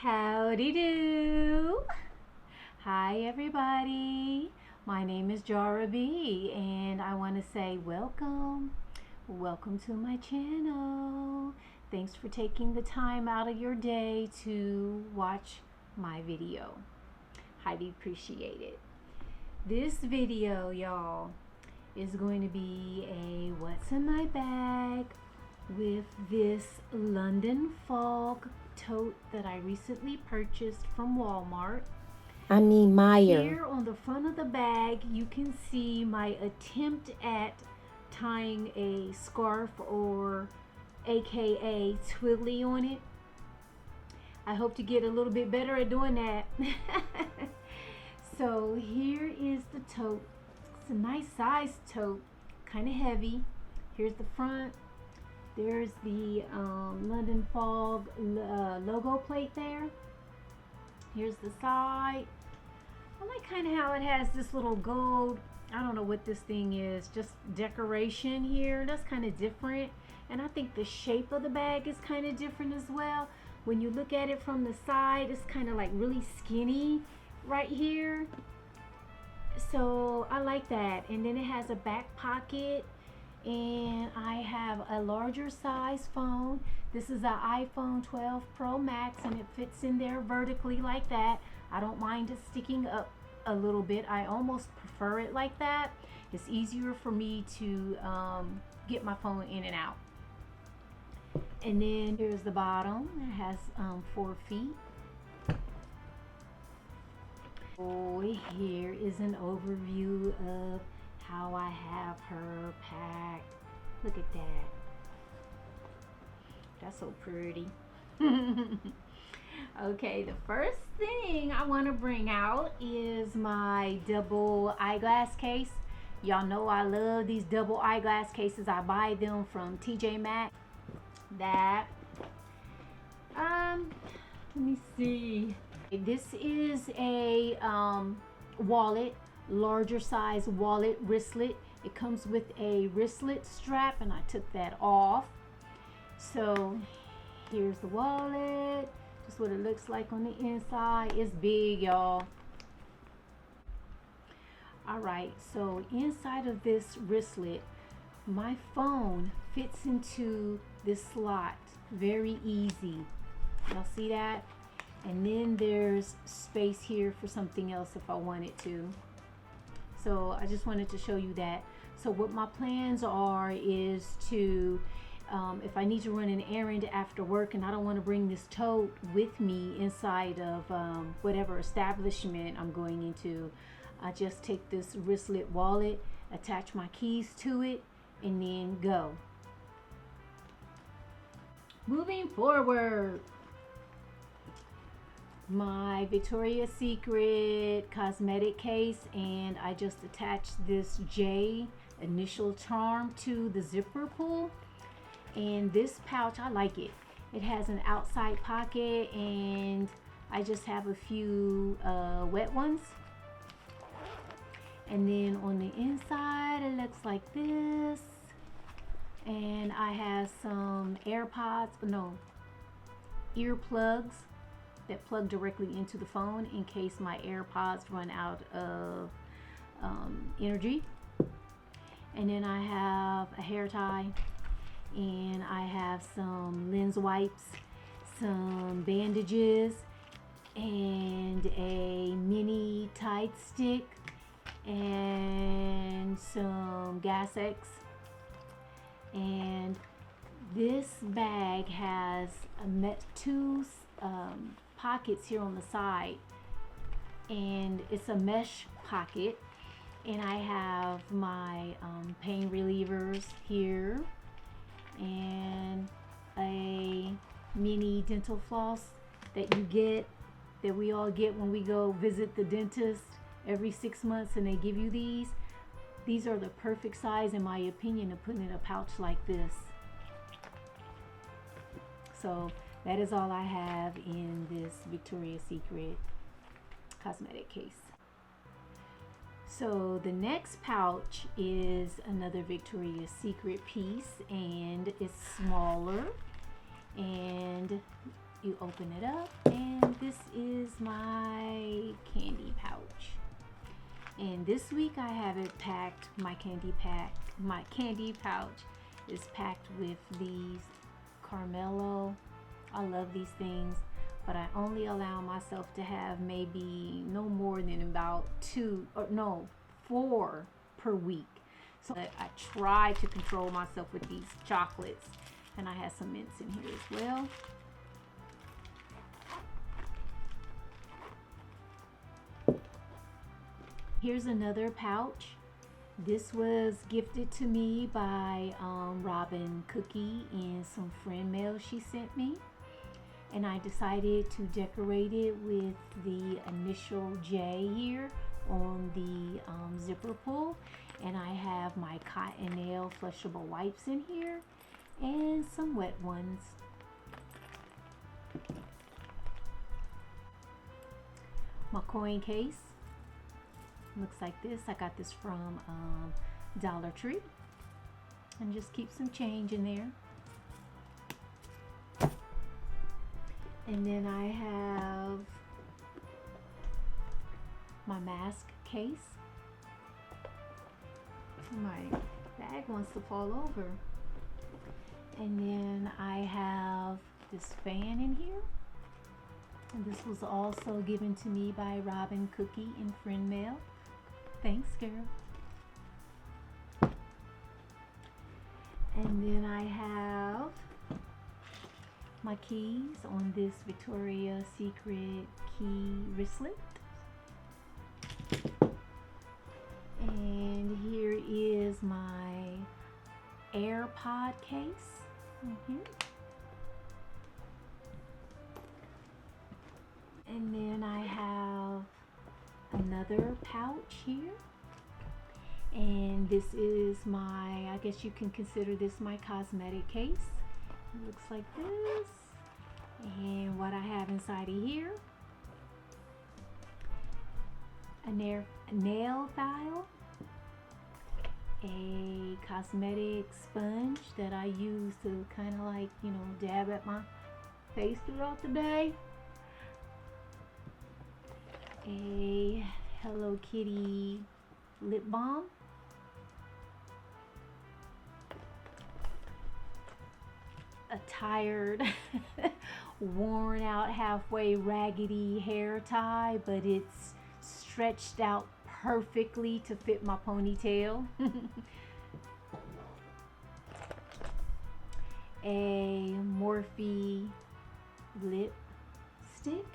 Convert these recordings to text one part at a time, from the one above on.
Howdy do. Hi everybody. My name is Jara B and I want to say welcome. Welcome to my channel. Thanks for taking the time out of your day to watch my video. Highly appreciate it. This video, y'all, is going to be a what's in my bag with this London Fog tote that I recently purchased from Walmart. Meyer. Here on the front of the bag you can see my attempt at tying a scarf or aka twiddly on it. I hope to get a little bit better at doing that. So here is the tote. It's a nice size tote, kind of heavy. Here's the front. There's the London Fog logo plate there. Here's the side. I like kind of how it has this little gold, I don't know what this thing is, just decoration here. That's kind of different. And I think the shape of the bag is kind of different as well. When you look at it from the side, it's kind of like really skinny right here. So I like that. And then it has a back pocket. And I have a larger size phone. This is an iPhone 12 Pro Max and it fits in there vertically like that. I don't mind it sticking up a little bit. I almost prefer it like that. It's easier for me to get my phone in and out. And then here's the bottom. It has 4 feet. Oh, here is an overview of how I have her packed. Look at that. That's so pretty. Okay, the first thing I want to bring out is my double eyeglass case. Y'all know I love these double eyeglass cases. I buy them from TJ Maxx. That let me see. This is a wallet, larger size wallet wristlet. It comes with a wristlet strap and I took that off. So here's the wallet. Just what it looks like on the inside. It's big, y'all. Alright, so inside of this wristlet, my phone fits into this slot very easy. Y'all see that? And then there's space here for something else if I wanted to. So I just wanted to show you that. So what my plans are is to if I need to run an errand after work and I don't want to bring this tote with me inside of whatever establishment I'm going into, I just take this wristlet wallet, attach my keys to it, and then go. Moving forward, my Victoria's Secret cosmetic case, and I just attached this J initial charm to the zipper pull. And this pouch, I like it. It has an outside pocket and I just have a few wet ones. And then on the inside it looks like this. And I have some earplugs that plug directly into the phone in case my AirPods run out of energy. And then I have a hair tie, and I have some lens wipes, some bandages, and a mini Tide stick, and some Gas X. And this bag has two pockets here on the side, and it's a mesh pocket, and I have my pain relievers here and a mini dental floss that we all get when we go visit the dentist every 6 months, and they give you these are the perfect size in my opinion to put in a pouch like this. So that is all I have in this Victoria's Secret cosmetic case. So the next pouch is another Victoria's Secret piece, and it's smaller, and you open it up, and this is my candy pouch. And this week I have it packed, my candy pouch is packed with these Carmelo. I love these things, but I only allow myself to have maybe no more than about 4 per week. So I try to control myself with these chocolates, and I have some mints in here as well. Here's another pouch. This was gifted to me by Robin Cookie in some friend mail she sent me. And I decided to decorate it with the initial J here on the zipper pull. And I have my cotton nail flushable wipes in here and some wet ones. My coin case looks like this. I got this from Dollar Tree, and just keep some change in there. And then I have my mask case. My bag wants to fall over. And then I have this fan in here. And this was also given to me by Robin Cookie in friend mail. Thanks, girl. And then I have my keys on this Victoria's Secret key wristlet. And here is my AirPod case. And then I have another pouch here. And this is my, I guess you can consider this my cosmetic case. It looks like this. And what I have inside of here, a nail file, a cosmetic sponge that I use to kind of like, dab at my face throughout the day, a Hello Kitty lip balm, a tired, worn out, halfway raggedy hair tie, but it's stretched out perfectly to fit my ponytail. A Morphe lipstick,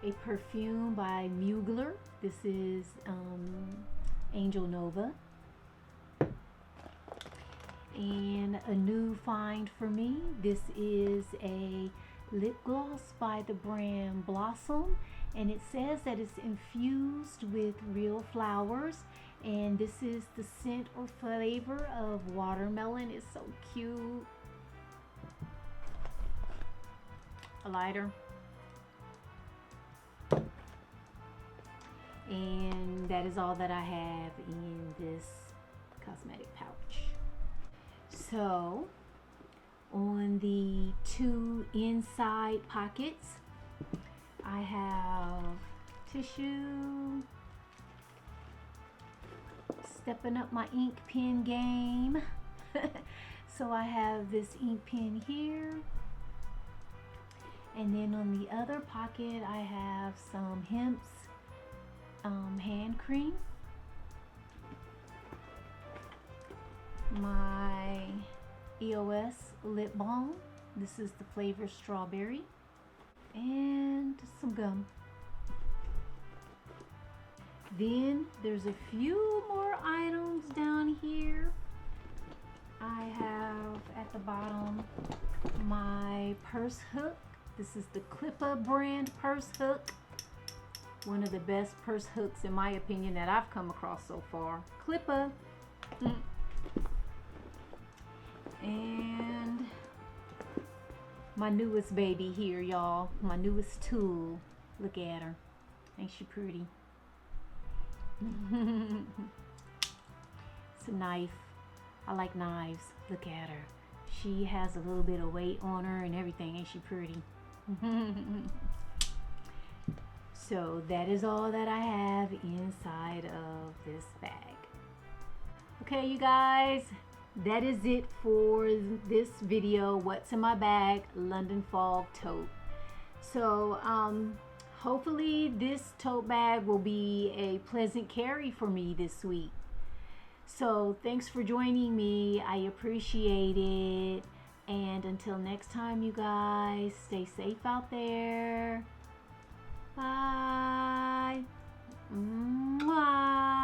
a perfume by Mugler. This is Angel Nova. And a new find for me, this is a lip gloss by the brand Blossom, and it says that it's infused with real flowers, and this is the scent or flavor of watermelon. It's so cute. A lighter. And that is all that I have in this cosmetic pouch. So on the 2 inside pockets, I have tissue, stepping up my ink pen game. So I have this ink pen here, and then on the other pocket I have some Hemp's hand cream, my EOS lip balm. This is the flavor strawberry, and some gum. Then there's a few more items down here. I have at the bottom my purse hook. This is the Clippa brand purse hook. One of the best purse hooks in my opinion that I've come across so far. Clippa. And my newest baby here, y'all. My newest tool. Look at her. Ain't she pretty? It's a knife. I like knives. Look at her. She has a little bit of weight on her and everything. Ain't she pretty? So that is all that I have inside of this bag. Okay, you guys, that is it for this video. What's in my bag? London Fog tote. So hopefully this tote bag will be a pleasant carry for me this week. So thanks for joining me. I appreciate it. And until next time, you guys, stay safe out there. Bye. Mwah.